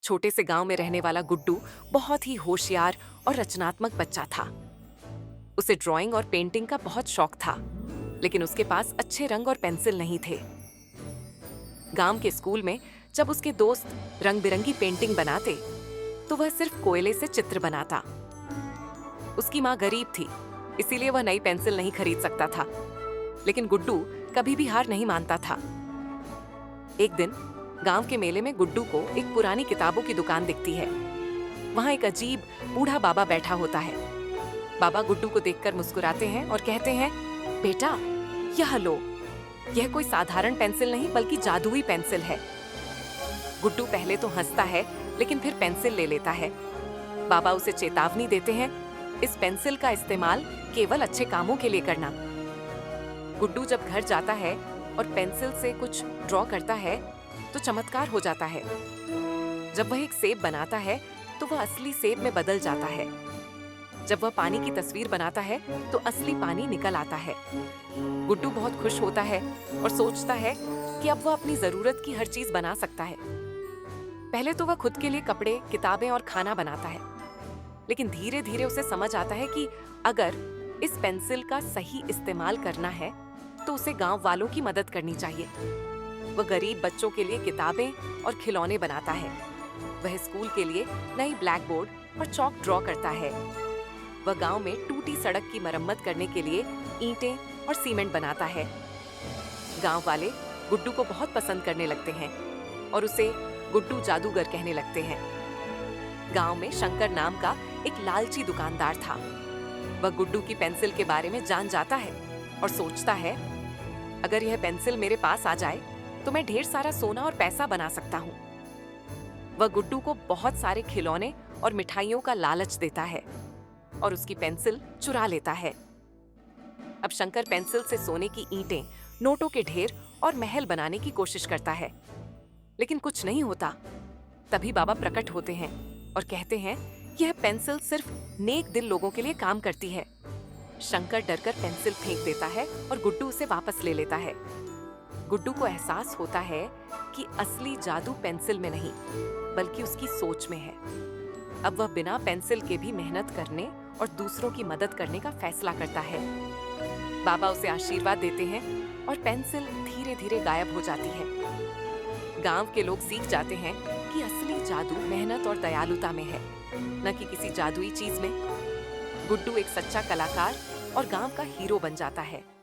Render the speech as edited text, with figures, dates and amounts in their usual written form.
छोटे से गांव में रहने वाला गुड्डू बहुत ही होशियार और रचनात्मक बच्चा था। उसे ड्राइंग और पेंटिंग का बहुत शौक था, लेकिन उसके पास अच्छे रंग और पेंसिल नहीं थे। गांव के स्कूल में जब उसके दोस्त रंग बिरंगी पेंटिंग बनाते, तो वह सिर्फ कोयले से चित्र बनाता। उसकी माँ गरीब थी, इसीलिए वह नई पेंसिल नहीं खरीद सकता था, लेकिन गुड्डू कभी भी हार नहीं मानता था। एक दिन गांव के मेले में गुड्डू को एक पुरानी किताबों की दुकान दिखती है। वहां एक अजीब बूढ़ा बाबा बैठा होता है। बाबा गुड्डू को देखकर मुस्कुराते हैं और कहते हैं, बेटा, यह लो। यह कोई साधारण पेंसिल नहीं बल्कि जादुई पेंसिल है। गुड्डू पहले तो हंसता है, लेकिन फिर पेंसिल ले लेता है। बाबा उसे चेतावनी देते हैं, इस पेंसिल का इस्तेमाल केवल अच्छे कामों के लिए करना। गुड्डू जब घर जाता है और पेंसिल से कुछ ड्रॉ करता है, तो चमत्कार हो जाता है। जब वह एक सेब बनाता है, तो वह असली सेब में बदल जाता है। जब वह पानी की तस्वीर बनाता है, तो असली पानी निकल आता है। गुड्डू बहुत खुश होता है और सोचता है कि अब वह अपनी जरूरत की हर चीज बना सकता है। पहले तो वह खुद के लिए कपड़े, किताबें और खाना बनाता है, लेकिन धीरे धीरे उसे समझ आता है कि अगर इस पेंसिल का सही इस्तेमाल करना है, तो उसे गांव वालों की मदद करनी चाहिए। वह गरीब बच्चों के लिए किताबें और खिलौने बनाता है। वह स्कूल के लिए नई ब्लैक बोर्ड और चॉक ड्रॉ करता है। वह गांव में टूटी सड़क की मरम्मत करने के लिए ईंटें और सीमेंट बनाता है। गांव वाले गुड्डू को बहुत पसंद करने लगते हैं और उसे गुड्डू जादूगर कहने लगते हैं। गांव में शंकर नाम का एक लालची दुकानदार था। वह गुड्डू की पेंसिल के बारे में जान जाता है और सोचता है, अगर यह पेंसिल मेरे पास आ जाए तो मैं ढेर सारा सोना और पैसा बना सकता हूँ। वह गुड्डू को बहुत सारे खिलौने और मिठाइयों का लालच देता है और उसकी पेंसिल चुरा लेता है। अब शंकर पेंसिल से सोने की ईंटें, नोटों के ढेर और महल बनाने की कोशिश करता है, लेकिन कुछ नहीं होता। तभी बाबा प्रकट होते हैं और कहते हैं, यह पेंसिल सिर्फ नेक दिल लोगों के लिए काम करती है। शंकर डरकर पेंसिल फेंक देता है और गुड्डू उसे वापस ले लेता है। गुड्डू को एहसास होता है कि असली जादू पेंसिल में नहीं, बल्कि उसकी सोच में है। अब वह बिना पेंसिल के भी मेहनत करने और दूसरों की मदद करने का फैसला करता है। बाबा उसे आशीर्वाद देते हैं और पेंसिल धीरे धीरे गायब हो जाती है। गांव के लोग सीख जाते हैं कि असली जादू मेहनत और दयालुता में है, न कि किसी जादुई चीज में। गुड्डू एक सच्चा कलाकार और गांव का हीरो बन जाता है।